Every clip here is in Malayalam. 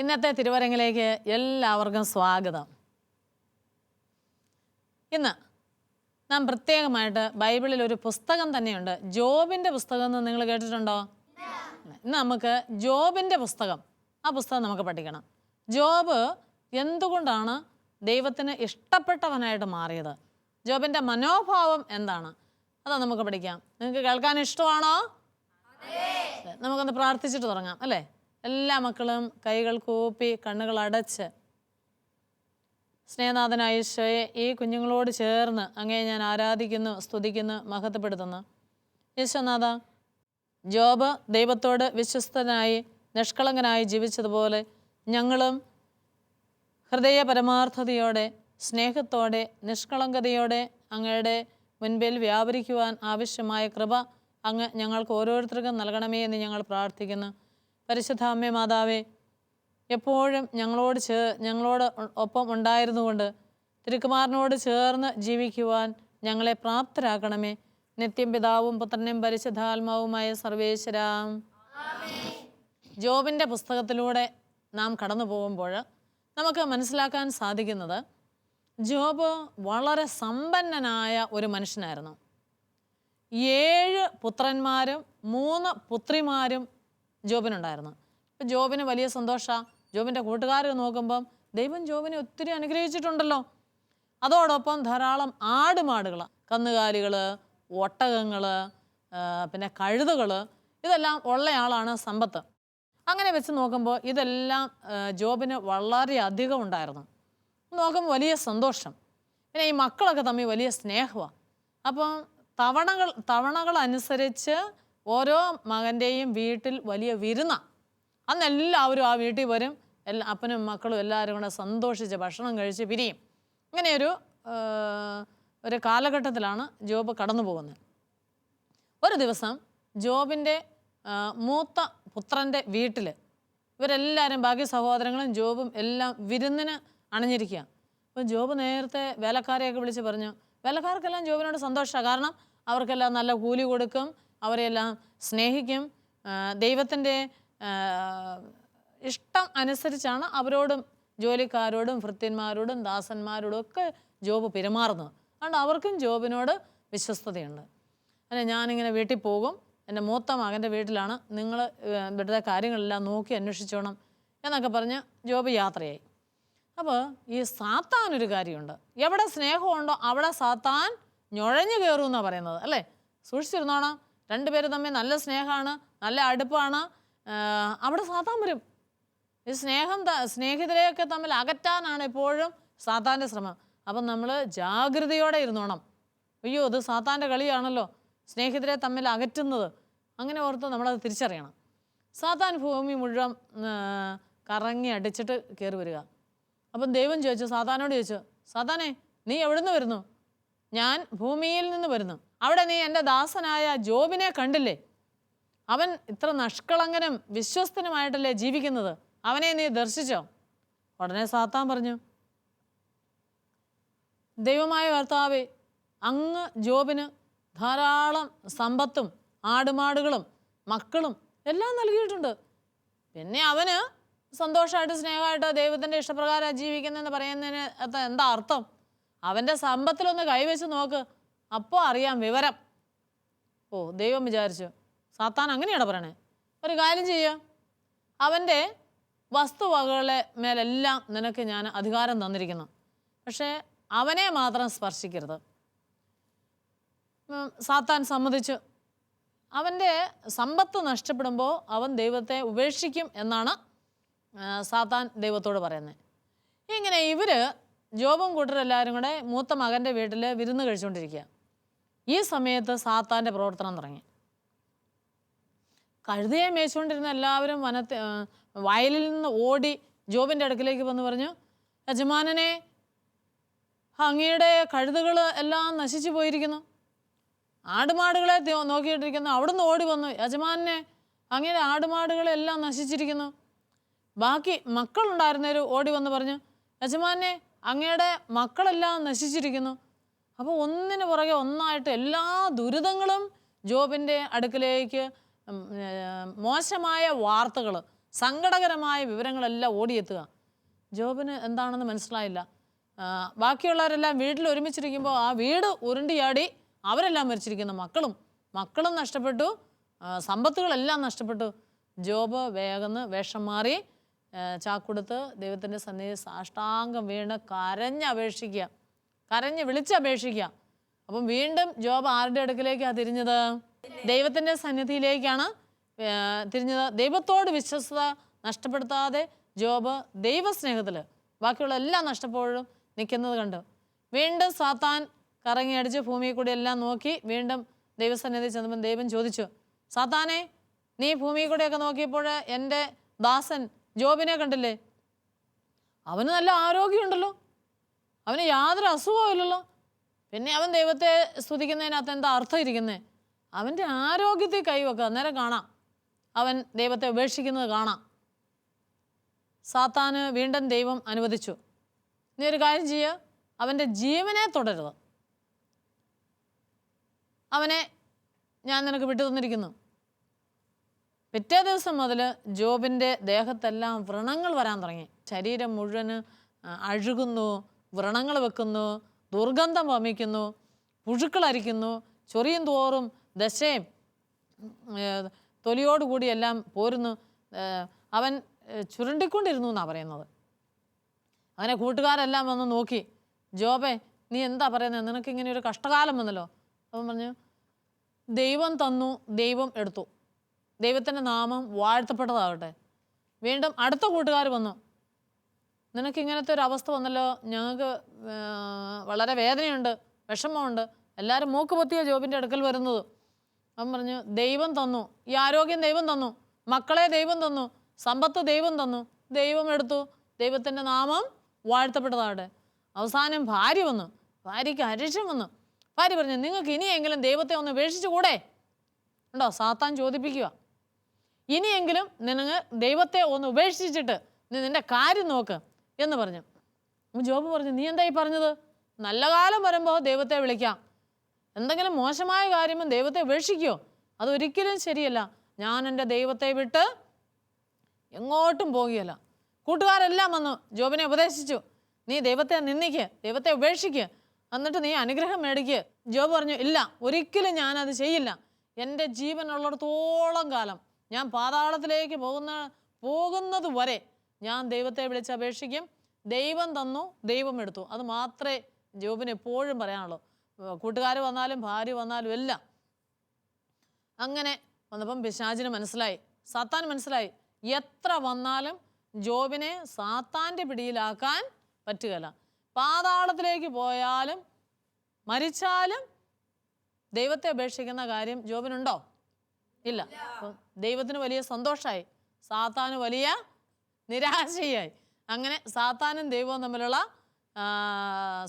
ഇന്നത്തെ തിരുവരങ്ങിലേക്ക് എല്ലാവർക്കും സ്വാഗതം. ഇന്ന് നാം പ്രത്യേകമായിട്ട് ബൈബിളിൽ ഒരു പുസ്തകം തന്നെയുണ്ട്. ജോബിൻ്റെ പുസ്തകം എന്ന് നിങ്ങൾ കേട്ടിട്ടുണ്ടോ? ഇന്ന് നമുക്ക് ജോബിൻ്റെ പുസ്തകം, ആ പുസ്തകം നമുക്ക് പഠിക്കണം. ജോബ് എന്തുകൊണ്ടാണ് ദൈവത്തിന് ഇഷ്ടപ്പെട്ടവനായിട്ട് മാറിയത്? ജോബിൻ്റെ മനോഭാവം എന്താണ്? അത് നമുക്ക് പഠിക്കാം. നിങ്ങൾക്ക് കേൾക്കാൻ ഇഷ്ടമാണോ? നമുക്കൊന്ന് പ്രാർത്ഥിച്ചിട്ട് തുടങ്ങാം അല്ലേ? എല്ലാ മക്കളും കൈകൾ കൂപ്പി കണ്ണുകൾ അടച്ച്, സ്നേഹനാഥനായ ഈശോയെ, ഈ കുഞ്ഞുങ്ങളോട് ചേർന്ന് അങ്ങേ ഞാൻ ആരാധിക്കുന്നു, സ്തുതിക്കുന്നു, മഹത്വപ്പെടുത്തുന്നു. ഈശോനാഥ, ജോബ് ദൈവത്തോട് വിശ്വസ്തനായി നിഷ്കളങ്കനായി ജീവിച്ചതുപോലെ ഞങ്ങളും ഹൃദയ പരമാർത്ഥതയോടെ, സ്നേഹത്തോടെ, നിഷ്കളങ്കതയോടെ അങ്ങയുടെ മുൻപിൽ വ്യാപരിക്കുവാൻ ആവശ്യമായ കൃപ അങ്ങ് ഞങ്ങൾക്ക് ഓരോരുത്തർക്കും നൽകണമേ എന്ന് ഞങ്ങൾ പ്രാർത്ഥിക്കുന്നു. പരിശുദ്ധ അമ്മേ മാതാവേ, എപ്പോഴും ഞങ്ങളോട് ഒപ്പം ഉണ്ടായിരുന്നുകൊണ്ട് തിരുക്കുമാരനോട് ചേർന്ന് ജീവിക്കുവാൻ ഞങ്ങളെ പ്രാപ്തരാക്കണമേ. നിത്യം പിതാവും പുത്രനും പരിശുദ്ധാത്മാവുമായ സർവേശ്വരാം. ജോബിൻ്റെ പുസ്തകത്തിലൂടെ നാം കടന്നു പോകുമ്പോൾ നമുക്ക് മനസ്സിലാക്കാൻ സാധിക്കുന്നത്, ജോബ് വളരെ സമ്പന്നനായ ഒരു മനുഷ്യനായിരുന്നു. 7 പുത്രന്മാരും 3 പുത്രിമാരും ജോബിനുണ്ടായിരുന്നു. ഇപ്പം ജോബിന് വലിയ സന്തോഷമാണ്. ജോബിൻ്റെ കൂട്ടുകാർ നോക്കുമ്പം ദൈവം ജോബിനെ ഒത്തിരി അനുഗ്രഹിച്ചിട്ടുണ്ടല്ലോ. അതോടൊപ്പം ധാരാളം ആടുമാടുകൾ, കന്നുകാലികൾ, ഒട്ടകങ്ങൾ, പിന്നെ കഴുതുകൾ, ഇതെല്ലാം ഉള്ളയാളാണ് സമ്പത്ത്. അങ്ങനെ വെച്ച് നോക്കുമ്പോൾ ഇതെല്ലാം ജോബിന് വളരെയധികം ഉണ്ടായിരുന്നു. നോക്കുമ്പോൾ വലിയ സന്തോഷം. പിന്നെ ഈ മക്കളൊക്കെ തമ്മിൽ വലിയ സ്നേഹമാണ്. അപ്പം തവണകൾ അനുസരിച്ച് ഓരോ മകൻ്റെയും വീട്ടിൽ വലിയ വിരുന്നാണ്. അന്ന് എല്ലാവരും ആ വീട്ടിൽ വരും. അപ്പനും മക്കളും എല്ലാവരും കൂടെ സന്തോഷിച്ച് ഭക്ഷണം കഴിച്ച് പിരിയും. ഇങ്ങനെയൊരു കാലഘട്ടത്തിലാണ് ജോബ് കടന്നു പോകുന്നത്. ഒരു ദിവസം ജോബിൻ്റെ മൂത്ത പുത്രൻ്റെ വീട്ടിൽ ഇവരെല്ലാവരും, ബാക്കി സഹോദരങ്ങളും ജോബും എല്ലാം വിരുന്നിന് അണിഞ്ഞിരിക്കുക. അപ്പം ജോബ് നേരത്തെ വേലക്കാരെയൊക്കെ വിളിച്ച് പറഞ്ഞു. വേലക്കാർക്കെല്ലാം ജോബിനോട് സന്തോഷമാണ്. കാരണം അവർക്കെല്ലാം നല്ല കൂലി കൊടുക്കും, അവരെല്ലാം സ്നേഹിക്കും. ദൈവത്തിൻ്റെ ഇഷ്ടം അനുസരിച്ചാണ് അവരോടും ജോലിക്കാരോടും ഭൃത്യന്മാരോടും ദാസന്മാരോടും ഒക്കെ ജോബ് പെരുമാറുന്നത്. അതുകൊണ്ട് അവർക്കും ജോബിനോട് വിശ്വസ്തതയുണ്ട്. അങ്ങനെ ഞാനിങ്ങനെ വീട്ടിൽ പോകും, എൻ്റെ മൂത്ത മകൻ്റെ വീട്ടിലാണ്, നിങ്ങൾ ഇവിടുത്തെ കാര്യങ്ങളെല്ലാം നോക്കി അന്വേഷിച്ചോണം എന്നൊക്കെ പറഞ്ഞ് ജോബ് യാത്രയായി. അപ്പോൾ ഈ സാത്താനൊരു കാര്യമുണ്ട്. എവിടെ സ്നേഹമുണ്ടോ അവിടെ സാത്താൻ ഞൊഴഞ്ഞു കയറും എന്നാണ് പറയുന്നത് അല്ലേ? സൂക്ഷിച്ചിരുന്നോണം. 2 പേര് തമ്മിൽ നല്ല സ്നേഹമാണ്, നല്ല അടുപ്പാണ്, അവിടെ സാത്താൻ വരും. ഈ സ്നേഹിതരെയൊക്കെ തമ്മിൽ അകറ്റാനാണ് എപ്പോഴും സാത്താൻ്റെ ശ്രമം. അപ്പം നമ്മൾ ജാഗ്രതയോടെ ഇരുന്നോണം. അയ്യോ, ഇത് സാത്താൻ്റെ കളിയാണല്ലോ, സ്നേഹിതരെ തമ്മിൽ അകറ്റുന്നത്. അങ്ങനെ ഓർത്ത് നമ്മളത് തിരിച്ചറിയണം. സാത്താൻ ഭൂമി മുഴുവൻ കറങ്ങി അടിച്ചിട്ട് കയറി വരിക. അപ്പം ദൈവം ചോദിച്ചു, സാത്താനോട് ചോദിച്ചു, സാത്താനെ, നീ എവിടുന്ന് വരുന്നു? ഞാൻ ഭൂമിയിൽ നിന്ന് വരുന്നു. അവിടെ നീ എൻ്റെ ദാസനായ ജോബിനെ കണ്ടില്ലേ? അവൻ ഇത്ര നിഷ്കളങ്കനും വിശ്വസ്തനുമായിട്ടല്ലേ ജീവിക്കുന്നത്? അവനെ നീ ദർശിച്ചോ? ഉടനെ സാത്താൻ പറഞ്ഞു, ദൈവമായ കർത്താവേ, അങ്ങ് ജോബിന് ധാരാളം സമ്പത്തും ആടുമാടുകളും മക്കളും എല്ലാം നൽകിയിട്ടുണ്ട്. പിന്നെ അവന് സന്തോഷമായിട്ട് സ്നേഹമായിട്ട് ദൈവത്തിൻ്റെ ഇഷ്ടപ്രകാരം ജീവിക്കുന്നതെന്ന് പറയുന്നതിന് എന്താ അർത്ഥം? അവൻ്റെ സമ്പത്തിലൊന്ന് കൈവച്ച് നോക്ക്, അപ്പോൾ അറിയാം വിവരം. ഓ, ദൈവം വിചാരിച്ചു സാത്താൻ അങ്ങനെയാണ് പറയണേ. ഒരു കാര്യം ചെയ്യുക, അവൻ്റെ വസ്തുവകകളെ മേലെല്ലാം നിനക്ക് ഞാൻ അധികാരം തന്നിരിക്കുന്നു, പക്ഷേ അവനെ മാത്രം സ്പർശിക്കരുത്. സാത്താൻ സമ്മതിച്ചു. അവൻ്റെ സമ്പത്ത് നഷ്ടപ്പെടുമ്പോൾ അവൻ ദൈവത്തെ ഉപേക്ഷിക്കും എന്നാണ് സാത്താൻ ദൈവത്തോട് പറയുന്നത്. ഇങ്ങനെ ഇവർ ജോബും കൂട്ടരെല്ലാവരും കൂടെ മൂത്ത മകൻ്റെ വീട്ടിൽ വിരുന്ന് കഴിച്ചുകൊണ്ടിരിക്കുക. ഈ സമയത്ത് സാത്താൻ്റെ പ്രവർത്തനം തുടങ്ങി. കഴുതയെ മേച്ചുകൊണ്ടിരുന്ന എല്ലാവരും വയലിൽ നിന്ന് ഓടി ജോബിൻ്റെ അടുക്കിലേക്ക് വന്ന് പറഞ്ഞു, യജമാനനെ, അങ്ങയുടെ കഴുതകൾ എല്ലാം നശിച്ചു പോയിരിക്കുന്നു. ആടുമാടുകളെ നോക്കിയിട്ടിരിക്കുന്നു. അവിടുന്ന് ഓടി വന്നു, യജമാനെ, അങ്ങയുടെ ആടുമാടുകളെല്ലാം നശിച്ചിരിക്കുന്നു. ബാക്കി മക്കളുണ്ടായിരുന്നവർ ഓടി വന്ന് പറഞ്ഞു, യജമാനെ, അങ്ങയുടെ മക്കളെല്ലാം നശിച്ചിരിക്കുന്നു. അപ്പോൾ ഒന്നിനു പുറകെ ഒന്നായിട്ട് എല്ലാ ദുരിതങ്ങളും ജോബിൻ്റെ അടുക്കിലേക്ക്, മോശമായ വാർത്തകൾ, സങ്കടകരമായ വിവരങ്ങളെല്ലാം ഓടിയെത്തുക. ജോബിന് എന്താണെന്ന് മനസ്സിലായില്ല. ബാക്കിയുള്ളവരെല്ലാം വീട്ടിൽ ഒരുമിച്ചിരിക്കുമ്പോൾ ആ വീട് ഉരുണ്ടിയാടി അവരെല്ലാം മരിച്ചിരിക്കുന്നു. മക്കളും നഷ്ടപ്പെട്ടു, സമ്പത്തുകളെല്ലാം നഷ്ടപ്പെട്ടു. ജോബ് വേഗം വേഷം മാറി ചാക്കൊടുത്ത് ദൈവത്തിൻ്റെ സന്നിധി സാഷ്ടാംഗം വീണ് കരഞ്ഞ് വിളിച്ചപേക്ഷിക്കുക. അപ്പം വീണ്ടും ജോബ് ആരുടെ അടുക്കിലേക്കാണ് തിരിഞ്ഞത്? ദൈവത്തിൻ്റെ സന്നിധിയിലേക്കാണ് തിരിഞ്ഞത്. ദൈവത്തോട് വിശ്വസ്തത നഷ്ടപ്പെടുത്താതെ ജോബ് ദൈവസ്നേഹത്തിൽ ബാക്കിയുള്ള എല്ലാം നഷ്ടപ്പോഴും നിൽക്കുന്നത് കണ്ടു. വീണ്ടും സാത്താൻ കറങ്ങി അടിച്ച് ഭൂമിയിൽ കൂടി എല്ലാം നോക്കി വീണ്ടും ദൈവസന്നിധി ചെന്നപ്പോൾ ദൈവം ചോദിച്ചു, സാത്താനെ, നീ ഭൂമിയിൽ കൂടെയൊക്കെ നോക്കിയപ്പോൾ എൻ്റെ ദാസൻ ജോബിനെ കണ്ടില്ലേ? അവന് നല്ല ആരോഗ്യമുണ്ടല്ലോ, അവന് യാതൊരു അസുഖവും ഇല്ലല്ലോ, പിന്നെ അവൻ ദൈവത്തെ സ്തുതിക്കുന്നതിനകത്ത് എന്താ അർത്ഥം ഇരിക്കുന്നത്? അവൻ്റെ ആരോഗ്യത്തിൽ കൈവെക്കുക, അന്നേരം കാണാം അവൻ ദൈവത്തെ ഉപേക്ഷിക്കുന്നത് കാണാം. സാത്താന് വീണ്ടും ദൈവം അനുവദിച്ചു, നീ ഒരു കാര്യം ചെയ്യുക, അവൻ്റെ ജീവനെ തുടരുത്, അവനെ ഞാൻ നിനക്ക് വിട്ടു തന്നിരിക്കുന്നു. പിറ്റേ ദിവസം മുതൽ ജോബിൻ്റെ ദേഹത്തെല്ലാം വ്രണങ്ങൾ വരാൻ തുടങ്ങി. ശരീരം മുഴുവന് അഴുകുന്നു, വ്രണങ്ങൾ വെക്കുന്നു, ദുർഗന്ധം വമിക്കുന്നു, പുഴുക്കളരിക്കുന്നു, ചൊറിയും തോറും ദശയും തൊലിയോടുകൂടി എല്ലാം പോരുന്നു. അവൻ ചുരുണ്ടിക്കൊണ്ടിരുന്നു എന്നാണ് പറയുന്നത്. അങ്ങനെ കൂട്ടുകാരെല്ലാം വന്ന് നോക്കി, ജോബേ നീ എന്താ പറയുന്നത്, നിനക്കിങ്ങനെ ഒരു കഷ്ടകാലം വന്നല്ലോ. അവൻ പറഞ്ഞു, ദൈവം തന്നു, ദൈവം എടുത്തു, ദൈവത്തിൻ്റെ നാമം വാഴ്ത്തപ്പെട്ടതാകട്ടെ. വീണ്ടും അടുത്ത കൂട്ടുകാർ വന്നു, നിനക്കിങ്ങനത്തെ ഒരു അവസ്ഥ വന്നല്ലോ, ഞങ്ങൾക്ക് വളരെ വേദനയുണ്ട്, വിഷമമുണ്ട്. എല്ലാവരും മൂക്ക് പൊത്തിയ ജോബിൻ്റെ അടുക്കൽ വരുന്നത്. അവൻ പറഞ്ഞു, ദൈവം തന്നു, ഈ ആരോഗ്യം ദൈവം തന്നു, മക്കളെ ദൈവം തന്നു, സമ്പത്ത് ദൈവം തന്നു, ദൈവം എടുത്തു, ദൈവത്തിൻ്റെ നാമം വാഴ്ത്തപ്പെട്ടതാകട്ടെ. അവസാനം ഭാര്യ വന്നു, ഭാര്യയ്ക്ക് അരിശം വന്നു. ഭാര്യ പറഞ്ഞു, നിങ്ങൾക്ക് ഇനിയെങ്കിലും ദൈവത്തെ ഒന്ന് ഉപേക്ഷിച്ചു കൂടെ? ഉണ്ടോ, സാത്താൻ ചോദിപ്പിക്കുക. ഇനിയെങ്കിലും നിങ്ങൾ ദൈവത്തെ ഒന്ന് ഉപേക്ഷിച്ചിട്ട് നീ നിൻ്റെ കാര്യം നോക്ക് എന്ന് പറഞ്ഞു. ജോബ് പറഞ്ഞു, നീ എന്തായി പറഞ്ഞത്? നല്ല കാലം വരുമ്പോൾ ദൈവത്തെ വിളിക്കാം, എന്തെങ്കിലും മോശമായ കാര്യവും ദൈവത്തെ ഉപേക്ഷിക്കുമോ? അതൊരിക്കലും ശരിയല്ല. ഞാൻ എൻ്റെ ദൈവത്തെ വിട്ട് എങ്ങോട്ടും പോകുകയല്ല. കൂട്ടുകാരെല്ലാം വന്നു ജോബിനെ ഉപദേശിച്ചു, നീ ദൈവത്തെ നിന്ദിക്ക്, ദൈവത്തെ ഉപേക്ഷിക്ക്, എന്നിട്ട് നീ അനുഗ്രഹം മേടിക്ക്. ജോബ് പറഞ്ഞു, ഇല്ല, ഒരിക്കലും ഞാനത് ചെയ്യില്ല. എൻ്റെ ജീവനുള്ളിടത്തോളം കാലം, ഞാൻ പാതാളത്തിലേക്ക് പോകുന്നത് വരെ ഞാൻ ദൈവത്തെ വിളിച്ചപേക്ഷിക്കും. ദൈവം തന്നു, ദൈവം എടുത്തു, അത് മാത്രമേ ജോബിന് എപ്പോഴും പറയാനുള്ളൂ. കൂട്ടുകാർ വന്നാലും ഭാര്യ വന്നാലും എല്ലാം. അങ്ങനെ വന്നപ്പം പിശാചിന് മനസ്സിലായി, സാത്താൻ മനസ്സിലായി, എത്ര വന്നാലും ജോബിനെ സാത്താൻ്റെ പിടിയിലാക്കാൻ പറ്റുകയില്ല. പാതാളത്തിലേക്ക് പോയാലും മരിച്ചാലും ദൈവത്തെ അപേക്ഷിക്കുന്ന കാര്യം ജോബിനുണ്ടോ? ഇല്ല. അപ്പം ദൈവത്തിന് വലിയ സന്തോഷമായി, സാത്താന് വലിയ നിരാശയായി. അങ്ങനെ സാത്താനും ദൈവവും തമ്മിലുള്ള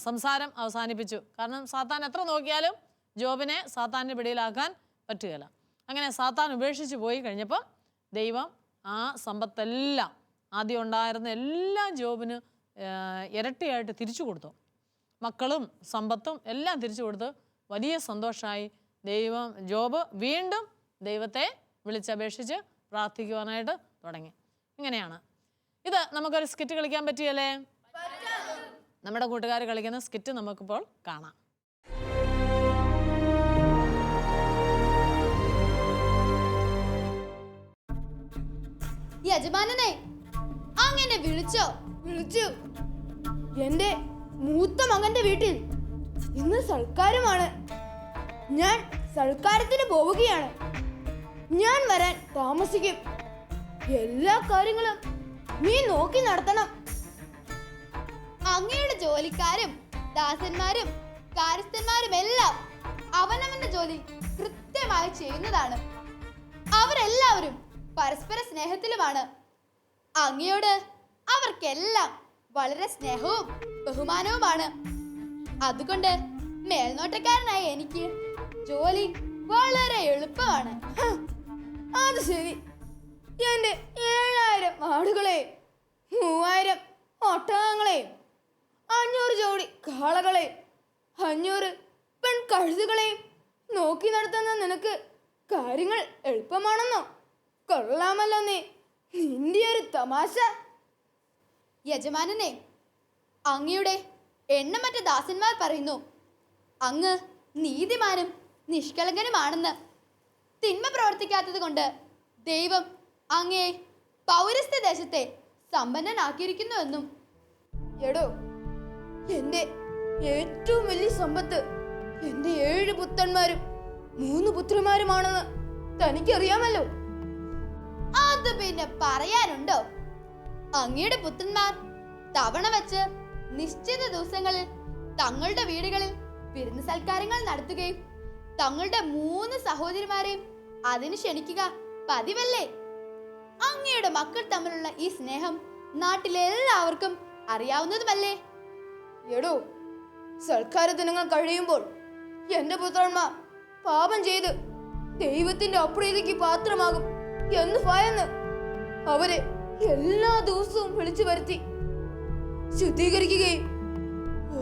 സംസാരം അവസാനിപ്പിച്ചു. കാരണം സാത്താൻ എത്ര നോക്കിയാലും ജോബിനെ സാത്താൻ്റെ പിടിയിലാക്കാൻ പറ്റുകയില്ല. അങ്ങനെ സാത്താൻ ഉപേക്ഷിച്ച് പോയി കഴിഞ്ഞപ്പോൾ ദൈവം ആ സമ്പത്തെല്ലാം, ആദ്യം ഉണ്ടായിരുന്ന എല്ലാം ജോബിന് ഇരട്ടിയായിട്ട് തിരിച്ചു കൊടുത്തു. മക്കളും സമ്പത്തും എല്ലാം തിരിച്ചു കൊടുത്ത് വലിയ സന്തോഷമായി. ജോബ് വീണ്ടും ദൈവത്തെ വിളിച്ചപേക്ഷിച്ച് പ്രാർത്ഥിക്കുവാനായിട്ട് തുടങ്ങി. ഇങ്ങനെയാണ് ഇത്. നമുക്കൊരു സ്കിറ്റ് കളിക്കാൻ പറ്റിയല്ലേ? നമ്മുടെ കൂട്ടുകാർ കളിക്കുന്ന സ്കിറ്റ് നമുക്കിപ്പോൾ കാണാം. യജമാനനെ, അങ്ങനെ വിളിച്ചു. എന്റെ മൂത്ത മകന്റെ വീട്ടിൽ ഇന്ന് സൽക്കാരമാണ്. ഞാൻ സൽക്കാരത്തിന് പോവുകയാണ്. ഞാൻ വരാൻ താമസിക്കും. എല്ലാ കാര്യങ്ങളും നീ നോക്കി നടത്തണം. അങ്ങയുടെ ജോലിക്കാരും ദാസന്മാരും കാര്യസ്ഥന്മാരും എല്ലാം അവനവന്റെ ജോലി കൃത്യമായി ചെയ്യുന്നതാണ്. അവരെല്ലാവരും പരസ്പര സ്നേഹത്തിലുമാണ്. അങ്ങയോട് അവർക്കെല്ലാം വളരെ സ്നേഹവും ബഹുമാനവുമാണ്. അതുകൊണ്ട് മേൽനോട്ടക്കാരനായ എനിക്ക് ജോലി വളരെ എളുപ്പമാണ്. അത് ശരി. എന്റെ 7000 ആടുകളെയും 3000 ഒട്ടകങ്ങളെയും 500 ജോഡി കാളകളെയും 500 പെൺകഴുതുകളെയും നോക്കി നടത്തുന്ന നിനക്ക് കാര്യങ്ങൾ എളുപ്പമാണെന്നോ? കൊള്ളാമല്ലോ നീ. നിന്റെ ഒരു തമാശ. യജമാനനെ, അങ്ങയുടെ എണ്ണമറ്റ ദാസന്മാർ പറയുന്നു അങ്ങ് നീതിമാനും നിഷ്കളങ്കനുമാണെന്ന്. തിന്മ പ്രവർത്തിക്കാത്തത് കൊണ്ട് ദൈവം അങ്ങയെ പൗരസ്ത്യ ദേശത്തെ സമ്പന്നനാക്കിയിരിക്കുന്നുവെന്നും. എടോ, എന്റെ ഏറ്റവും വലിയ സമ്പത്ത് എന്റെ 7 പുത്രന്മാരും 3 പുത്രിമാരുമാണെന്ന് തനിക്കറിയാമല്ലോ. അത് പിന്നെ പറയാനുണ്ടോ? അങ്ങയുടെ പുത്രന്മാർ തവണ വെച്ച് നിശ്ചിത ദിവസങ്ങളിൽ തങ്ങളുടെ വീടുകളിൽ വിരുന്ന് സൽക്കാരങ്ങൾ നടത്തുകയും തങ്ങളുടെ 3 സഹോദരിമാരെയും അതിന് ക്ഷണിക്കുക പതിവല്ലേ? അങ്ങയുടെ മക്കൾ തമ്മിലുള്ള ഈ സ്നേഹം നാട്ടിലെല്ലാവർക്കും അറിയാവുന്നതുമല്ലേ? എടോ, സൽക്കാര ദിനങ്ങൾ കഴിയുമ്പോൾ എന്റെ പുത്രന്മാർ പാപം ചെയ്ത് ദൈവത്തിന്റെ അപ്രീതിക്ക് പാത്രമാകും എന്ന് ഭയന്ന് അവരെ എല്ലാ ദിവസവും വിളിച്ചു വരുത്തി ശുദ്ധീകരിക്കുകയും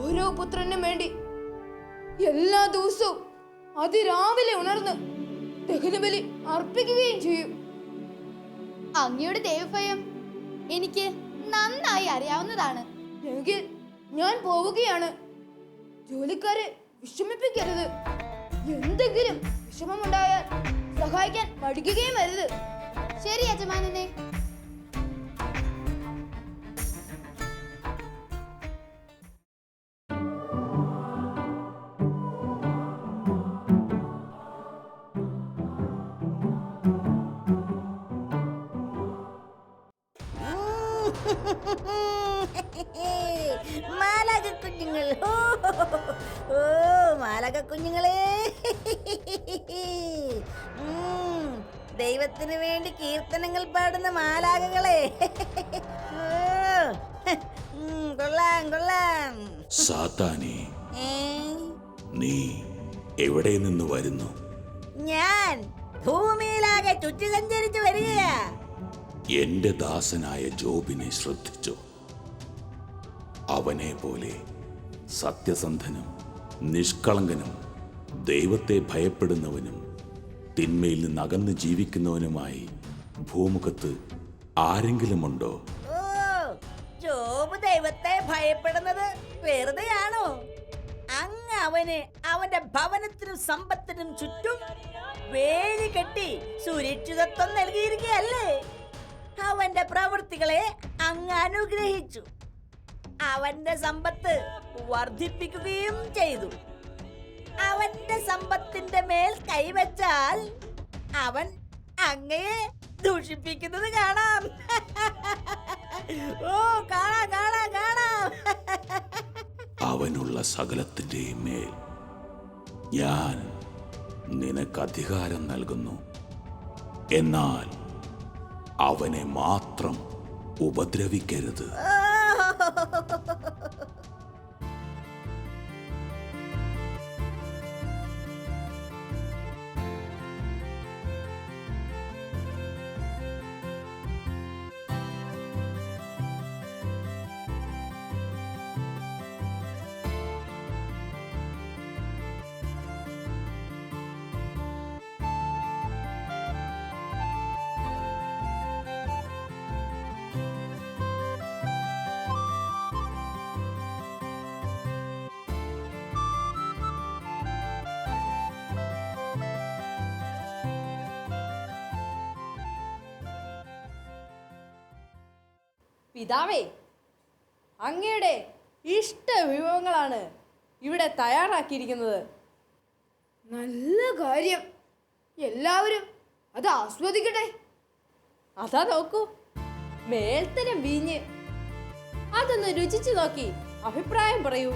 ഓരോ പുത്രനും വേണ്ടി എല്ലാ ദിവസവും അതിരാവിലെ ഉണർന്ന് ദഹനബലി അർപ്പിക്കുകയും ചെയ്യും. അങ്ങയുടെ ദൈവഭയം എനിക്ക് നന്നായി അറിയാവുന്നതാണ്. എങ്കിൽ ഞാൻ പോവുകയാണ്. ജോലിക്കാരെ വിഷമിപ്പിക്കരുത്. എന്തെങ്കിലും വിഷമമുണ്ടായാൽ സഹായിക്കാൻ മടിക്കുകയും അരുത്. ശരി യജമാനനെ. മാലാഖ കുഞ്ഞുങ്ങൾ, ഓ മാലാഖ കുഞ്ഞുങ്ങളെ, ദൈവത്തിന് വേണ്ടി കീർത്തനങ്ങൾ പാടുന്ന മാലാഖകളെ, കൊള്ളാം കൊള്ളാം. സാത്താനെ, നീ എവിടെ നിന്ന് വരുന്നു? ഞാൻ ഭൂമിയിലാകെ ചുറ്റി സഞ്ചരിച്ചു വരികയാ. എന്റെ ദാസനായ ജോബിനെ ശ്രദ്ധിച്ചോ? അവനെ പോലെ സത്യസന്ധനും നിഷ്കളങ്കനും ദൈവത്തെ ഭയപ്പെടുന്നവനും തിന്മയിൽ നിന്ന് അകന്ന് ജീവിക്കുന്നവനുമായി ഭൂമുഖത്ത് ആരെങ്കിലുമുണ്ടോ? ഓ, ജോബ് ദൈവത്തെ ഭയപ്പെടുന്നത് വെറുതെയാണോ? അങ്ങ് അവന് അവന്റെ ഭവനത്തിനും സമ്പത്തിനും ചുറ്റും വേലി കെട്ടി സുരക്ഷിതത്വം നൽകിയിരിക്കുകയല്ലേ? അവന്റെ പ്രവൃത്തികളെ അങ്ങ് അനുഗ്രഹിച്ചു. അവന്റെ സമ്പത്ത് വർദ്ധിപ്പിക്കുകയും ചെയ്തു. അവന്റെ സമ്പത്തിന്റെ മേൽ കൈവച്ചാൽ അവൻ അങ്ങയെ ദൂഷിപ്പിക്കുന്നത് കാണാം. ഓ, കാണാം കാണാം കാണാം. അവനുള്ള സകലത്തിന്റെയും മേൽ ഞാൻ നിനക്ക് അധികാരം നൽകുന്നു. എന്നാൽ അവനെ മാത്രം ഉപദ്രവിക്കരുത്. പിതാവേ, അങ്ങയുടെ ഇഷ്ട വിഭവങ്ങളാണ് ഇവിടെ തയ്യാറാക്കിയിരിക്കുന്നത്. നല്ല കാര്യം, എല്ലാവരും അത് ആസ്വദിക്കട്ടെ. അതാ നോക്കൂ, മേൽത്തരം വീഞ്ഞ്. അതൊന്ന് രുചിച്ചു നോക്കി അഭിപ്രായം പറയൂ.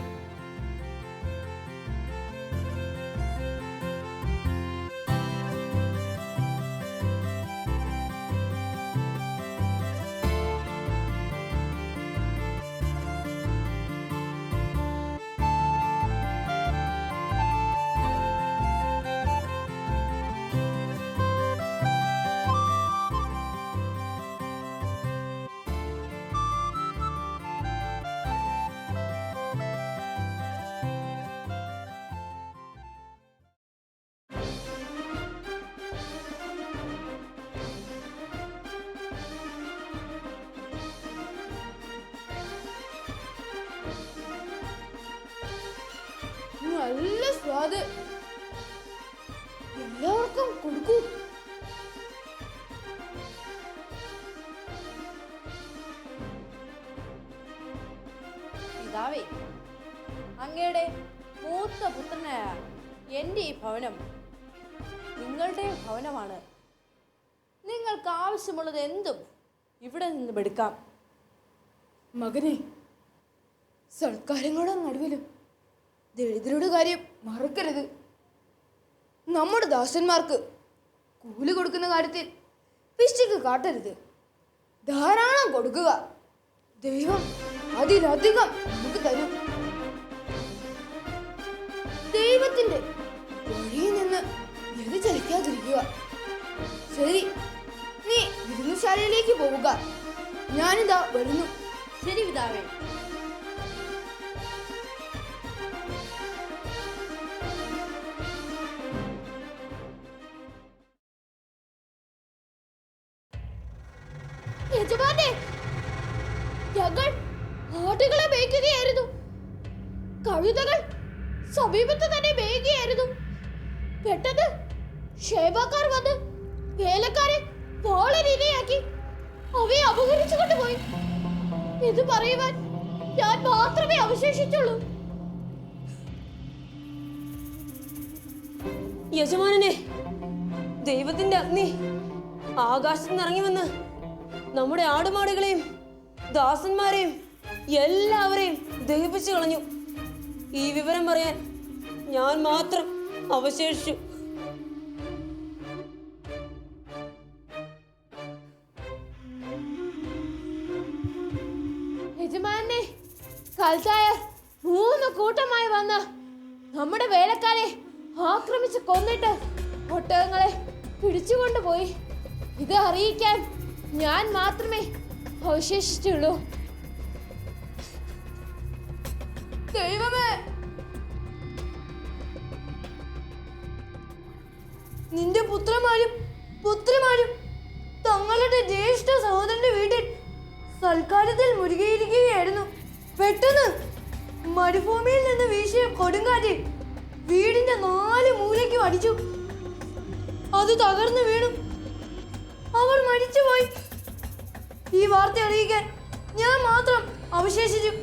സ്വാദ് എല്ലാവർക്കും കൊടുക്കൂ. പിതാവേ, അങ്ങയുടെ മൂത്ത പുത്രനായ എൻ്റെ ഈ ഭവനം നിങ്ങളുടെ ഭവനമാണ്. നിങ്ങൾക്ക് ആവശ്യമുള്ളത് എന്തും ഇവിടെ നിന്നും എടുക്കാം. മകനെ, സൽക്കാരങ്ങളുടെ നടുവിലും ദരിദ്രരുടെ കാര്യം മറക്കരുത്. നമ്മുടെ ദാസന്മാർക്ക് കൂലി കൊടുക്കുന്ന കാര്യത്തിൽ പിശുക്ക് കാട്ടരുത്. ധാരാളം കൊടുക്കുക. ദൈവം അതിലധികം നമുക്ക് തരും. ദൈവത്തിന്റെ വഴിയിൽ നിന്ന് വ്യതിചലിക്കാതിരിക്കുക. ശരി, നീ വിരുന്നുശാലയിലേക്ക് പോവുക. ഞാനിതാ വരുന്നു. ശരി പിതാവേ. യജമാനേ, ഞങ്ങൾ ആടുകളെ മേയ്ക്കുകയായിരുന്നു. കഴുതകൾ സമീപത്ത് തന്നെ മേയുകയായിരുന്നു. പെട്ടെന്ന് ഷേബക്കാർ വന്ന് വേലക്കാരെ വളരെ ഇരയാക്കി അവയെ അപഹരിച്ചു കൊണ്ടുപോയി. ഇത് പറയുവാൻ ഞാൻ മാത്രമേ അവശേഷിച്ചുള്ളൂ. യജമാനനെ, ദൈവത്തിന്റെ അഗ്നി ആകാശത്ത് നിന്ന് ഇറങ്ങി വന്ന് നമ്മുടെ ആടുമാടുകളെയും ദാസന്മാരെയും എല്ലാവരെയും ദഹിപ്പിച്ചു കളഞ്ഞു. ഈ വിവരം പറയാൻ ഞാൻ മാത്രം അവശേഷിച്ചു. യജമാനെ, കൽത്തായർ 3 കൂട്ടമായി വന്ന് നമ്മുടെ വേലക്കാരെ ആക്രമിച്ച് കൊന്നിട്ട് ഒട്ടകങ്ങളെ പിടിച്ചുകൊണ്ടുപോയി. ഇത് അറിയിക്കാൻ ഞാൻ മാത്രമേ അവശേഷിച്ചുള്ളൂ. ദൈവമേ, നിന്റെ പുത്രിമാരും തങ്ങളുടെ ജ്യേഷ്ഠ സഹോദരന്റെ വീട്ടിൽ സൽക്കാരത്തിൽ മുരുകിയിരിക്കുകയായിരുന്നു. പെട്ടെന്ന് മരുഭൂമിയിൽ നിന്ന് വീശിയ കൊടുങ്കാറ്റ് വീടിന്റെ 4 മൂലയ്ക്കും അടിച്ചു. അത് തകർന്നു വീണു. അവർ മരിച്ചുപോയി. ഈ വാർത്ത അറിയിക്കാൻ ഞാൻ മാത്രം അവശേഷിച്ചു.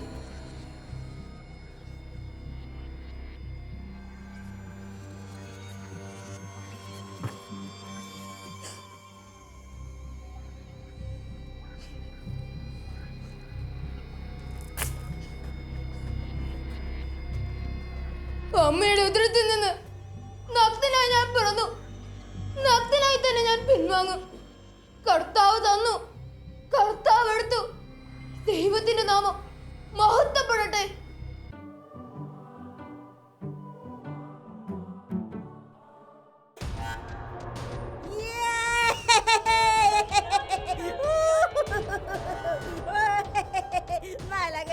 അമ്മയുടെ ഉദരത്തിൽ നിന്ന് നഗ്നനായി ഞാൻ പിറന്നു. നഗ്നനായി തന്നെ ഞാൻ പിൻവാങ്ങും. കർത്താവ് തന്നു, കർത്താവ് എടുത്തു. ദൈവത്തിന്റെ നാമം മഹത്വപ്പെടട്ടെ.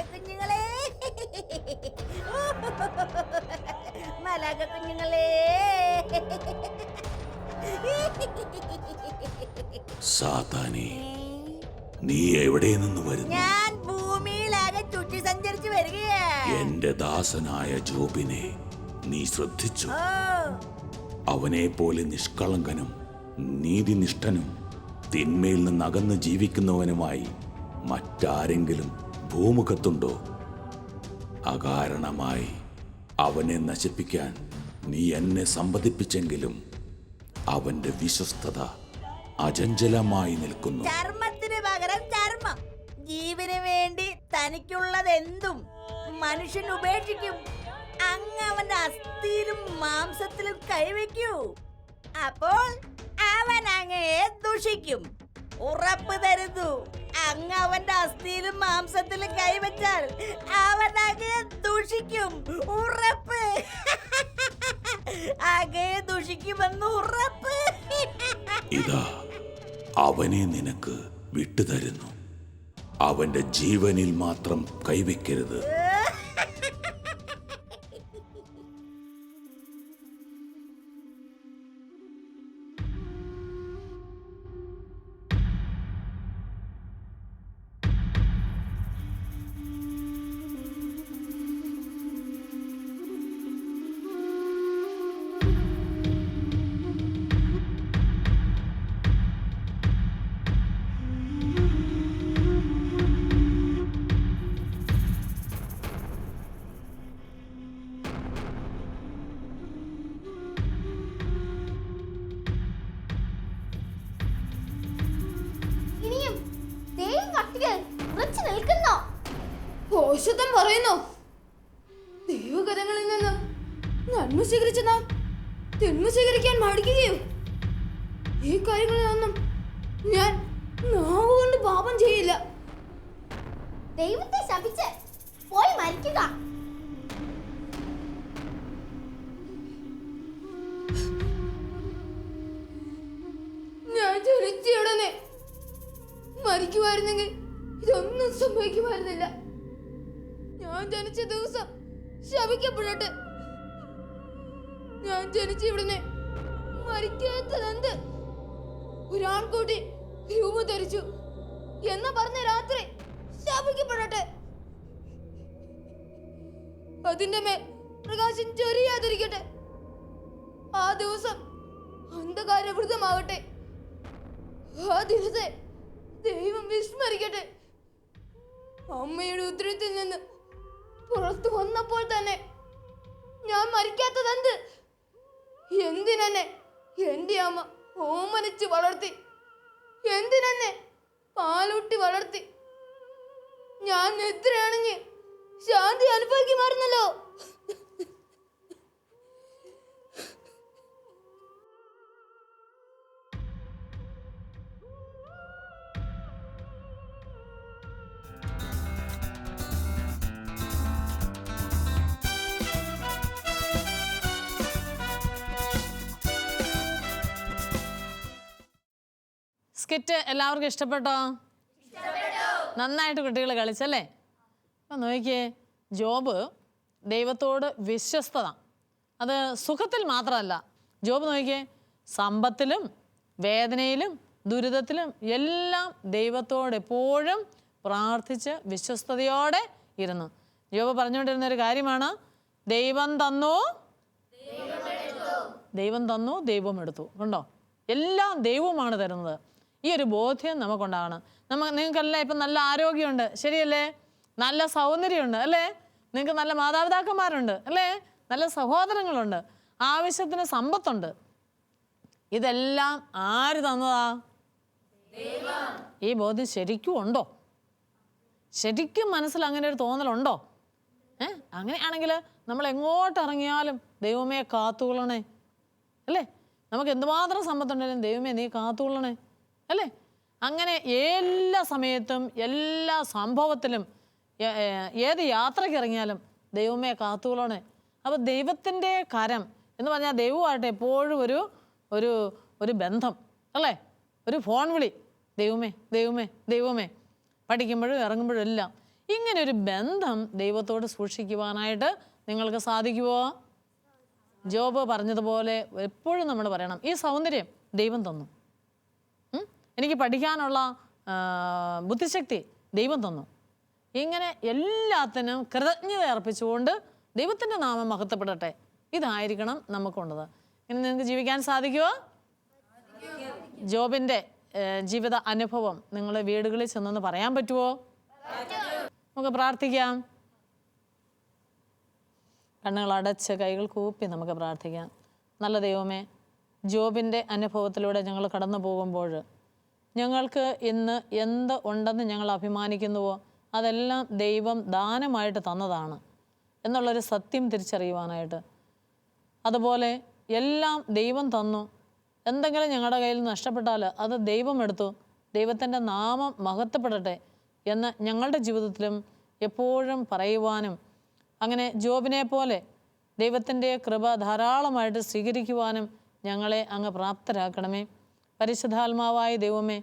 കുഞ്ഞുങ്ങളെ, കുഞ്ഞുങ്ങളെ, സാത്താനെ, നീ എവിടെ നിന്ന് വരുന്നു? ഞാൻ ഭൂമിയിലാകെ ചുറ്റി സഞ്ചരിച്ചു വരികയാ. എന്റെ ദാസനായ ജോബിനെ നീ ശ്രദ്ധിച്ചു? അവനെ പോലെ നിഷ്കളങ്കനും നീതിനിഷ്ഠനും തിന്മയിൽ നിന്ന് അകന്ന് ജീവിക്കുന്നവനുമായി മറ്റാരെങ്കിലും ഭൂമുഖത്തുണ്ടോ? അകാരണമായി അവനെ നശിപ്പിക്കാൻ നീ എന്നെ സമ്മതിപ്പിച്ചെങ്കിലും അവന്റെ വിശ്വസ്തത അചഞ്ചലമായി നിൽക്കുന്നു. ചർമ്മത്തിന് പകരം ചർമ്മം. ജീവന് വേണ്ടി തനിക്കുള്ളതെന്തും മനുഷ്യൻ ഉപേക്ഷിക്കും. അങ്ങ് അവന്റെ അസ്ഥിയിലും മാംസത്തിലും കൈവയ്ക്കൂ. അപ്പോൾ അവൻ അങ്ങയെ ദുഷിക്കും. ഉറപ്പ് തരുന്നു, അങ്ങ് അവന്റെ അസ്ഥിയിലും മാംസത്തിലും കൈവച്ചാൽ അവൻ അങ്ങയെ ദുഷിക്കും. ഉറപ്പ്. അങ്ങയെ ദുഷിക്കുമെന്ന് ഉറപ്പ്. ഇതാ, അവനെ നിനക്ക് വിട്ടുതരുന്നു. അവന്റെ ജീവനിൽ മാത്രം കൈവയ്ക്കരുത്. ഭോഷത്വം പറയുന്നു. ദൈവകരങ്ങളിൽ നിന്ന് നന്മ സ്വീകരിച്ച നാം തിന്മ സ്വീകരിക്കാൻ മടിക്കുകയോ? ഈ കാര്യങ്ങളിലൊന്നും ഞാൻ നാവ് കൊണ്ട് പാപം ചെയ്യില്ല. ദൈവത്തെ ശപിച്ച് പോയി മരിക്കുക. ഞാൻ ജനിച്ച ഉടനെ മരിക്കുമായിരുന്നെങ്കിൽ ഇതൊന്നും സംഭവിക്കുമായിരുന്നില്ല. ഞാൻ ജനിച്ച ദിവസം ശപിക്കപ്പെടട്ടെ. ഞാൻ ജനിച്ച ഉടനെ മരിക്കാത്തതെന്ത്? ഒരാൺകൂട്ടി രൂപം ധരിച്ചു എന്ന് പറഞ്ഞ രാത്രി ശപിക്കപ്പെടട്ടെ. അതിന്റെ മേൽ പ്രകാശം ചൊരിയാതിരിക്കട്ടെ. ആ ദിവസം അന്ധകാരവൃതമാകട്ടെ. ആ ദിവസത്തെ ദൈവം വിസ്മരിക്കട്ടെ. അമ്മയുടെ ഉദരത്തിൽ നിന്ന് പുറത്തു വന്നപ്പോൾ തന്നെ ഞാൻ മരിക്കാത്തതെന്ത്? എന്തിനെന്നെ എന്റെ അമ്മ ഓമനിച്ച് വളർത്തി? എന്തിനെന്നെ പാലൂട്ടി വളർത്തി? ഞാൻ എത്രയാണെങ്കിൽ ശാന്തി അനുഭവിക്കുമായിരുന്നല്ലോ. സ്കിറ്റ് എല്ലാവർക്കും ഇഷ്ടപ്പെട്ടോ? നന്നായിട്ട് കുട്ടികൾ കളിച്ചല്ലേ? അപ്പം നോക്കിയേ, ജോബ് ദൈവത്തോട് വിശ്വസ്തത, അത് സുഖത്തിൽ മാത്രമല്ല. ജോബ് നോക്കിയേ, സമ്പത്തിലും വേദനയിലും ദുരിതത്തിലും എല്ലാം ദൈവത്തോട് എപ്പോഴും പ്രാർത്ഥിച്ച് വിശ്വസ്തയോടെ ഇരുന്നു. ജോബ് പറഞ്ഞുകൊണ്ടിരുന്ന ഒരു കാര്യമാണ്, ദൈവം തന്നു ദൈവം തന്നു ദൈവം എടുത്തു. കണ്ടോ, എല്ലാം ദൈവമാണ് തരുന്നത്. ഈ ഒരു ബോധ്യം നമുക്കുണ്ടാകണം. നിങ്ങൾക്കെല്ലാം ഇപ്പം നല്ല ആരോഗ്യമുണ്ട്, ശരിയല്ലേ? നല്ല സൗന്ദര്യമുണ്ട്, അല്ലേ? നിങ്ങൾക്ക് നല്ല മാതാപിതാക്കന്മാരുണ്ട്, അല്ലേ? നല്ല സഹോദരങ്ങളുണ്ട്, ആവശ്യത്തിന് സമ്പത്തുണ്ട്. ഇതെല്ലാം ആര് തന്നതാ? ഈ ബോധ്യം ശരിക്കും ഉണ്ടോ? ശരിക്കും മനസ്സിൽ അങ്ങനെ ഒരു തോന്നലുണ്ടോ? അങ്ങനെയാണെങ്കിൽ നമ്മൾ എങ്ങോട്ടിറങ്ങിയാലും ദൈവമേ കാത്തുകൊള്ളണേ, അല്ലേ? നമുക്ക് എന്തുമാത്രം സമ്പത്തുണ്ടെങ്കിലും ദൈവമേ നീ കാത്തുകൊള്ളണേ, അല്ലേ? അങ്ങനെ എല്ലാ സമയത്തും എല്ലാ സംഭവത്തിലും ഏത് യാത്രയ്ക്ക് ഇറങ്ങിയാലും ദൈവമേ കാത്തുകൊള്ളണേ. അപ്പോൾ ദൈവത്തിൻ്റെ കരം എന്ന് പറഞ്ഞാൽ ദൈവമായിട്ട് എപ്പോഴും ഒരു ഒരു ഒരു ബന്ധം, അല്ലേ? ഒരു ഫോൺ വിളി, ദൈവമേ ദൈവമേ ദൈവമേ, പഠിക്കുമ്പോഴും ഇറങ്ങുമ്പോഴും എല്ലാം ഇങ്ങനെ ഒരു ബന്ധം ദൈവത്തോട് സൂക്ഷിക്കുവാനായിട്ട് നിങ്ങൾക്ക് സാധിക്കുമോ? ജോബ് പറഞ്ഞതുപോലെ എപ്പോഴും നമ്മൾ പറയണം, ഈ സൗന്ദര്യം ദൈവം തന്നു, എനിക്ക് പഠിക്കാനുള്ള ബുദ്ധിശക്തി ദൈവം തന്നു. ഇങ്ങനെ എല്ലാത്തിനും കൃതജ്ഞത അർപ്പിച്ചുകൊണ്ട് ദൈവത്തിൻ്റെ നാമം മഹത്വപ്പെടട്ടെ. ഇതായിരിക്കണം നമുക്കുള്ളത്. ഇങ്ങനെ നിങ്ങൾക്ക് ജീവിക്കാൻ സാധിക്കുമോ? ജോബിൻ്റെ ജീവിത അനുഭവം നിങ്ങളുടെ വീടുകളിൽ ചെന്നൊന്ന് പറയാൻ പറ്റുമോ? നമുക്ക് പ്രാർത്ഥിക്കാം. കണ്ണുകൾ അടച്ച് കൈകൾ കൂപ്പി നമുക്ക് പ്രാർത്ഥിക്കാം. നല്ല ദൈവമേ, ജോബിൻ്റെ അനുഭവത്തിലൂടെ ഞങ്ങൾ കടന്നു പോകുമ്പോൾ ഞങ്ങൾക്ക് ഇന്ന് എന്ത് ഉണ്ടെന്ന് ഞങ്ങൾ അഭിമാനിക്കുന്നുവോ അതെല്ലാം ദൈവം ദാനമായിട്ട് തന്നതാണ് എന്നുള്ളൊരു സത്യം തിരിച്ചറിയുവാനായിട്ട്, അതുപോലെ എല്ലാം ദൈവം തന്നു, എന്തെങ്കിലും ഞങ്ങളുടെ കയ്യിൽ നഷ്ടപ്പെട്ടാൽ അത് ദൈവം എടുത്തു, ദൈവത്തിൻ്റെ നാമം മഹത്വപ്പെടട്ടെ എന്ന് ഞങ്ങളുടെ ജീവിതത്തിലും എപ്പോഴും പറയുവാനും, അങ്ങനെ ജോബിനെ പോലെ ദൈവത്തിൻ്റെ കൃപ ധാരാളമായിട്ട് സ്വീകരിക്കുവാനും ഞങ്ങളെ അങ്ങ് പ്രാപ്തരാക്കണമേ. പരിശുദ്ധാത്മാവായ ദൈവമേ,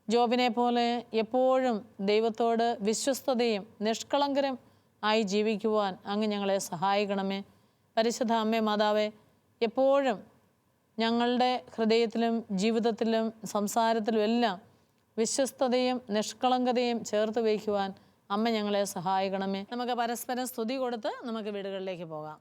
ജോബിനെ പോലെ എപ്പോഴും ദൈവത്തോട് വിശ്വസ്തതയും നിഷ്കളങ്കരും ആയി ജീവിക്കുവാൻ അങ്ങ് ഞങ്ങളെ സഹായിക്കണമേ. പരിശുദ്ധ അമ്മേ മാതാവേ, എപ്പോഴും ഞങ്ങളുടെ ഹൃദയത്തിലും ജീവിതത്തിലും സംസാരത്തിലും എല്ലാം വിശ്വസ്തതയും നിഷ്കളങ്കതയും ചേർത്ത് വയ്ക്കുവാൻ അമ്മ ഞങ്ങളെ സഹായിക്കണമേ. നമുക്ക് പരസ്പരം സ്തുതി കൊടുത്ത് നമുക്ക് വീടുകളിലേക്ക് പോകാം.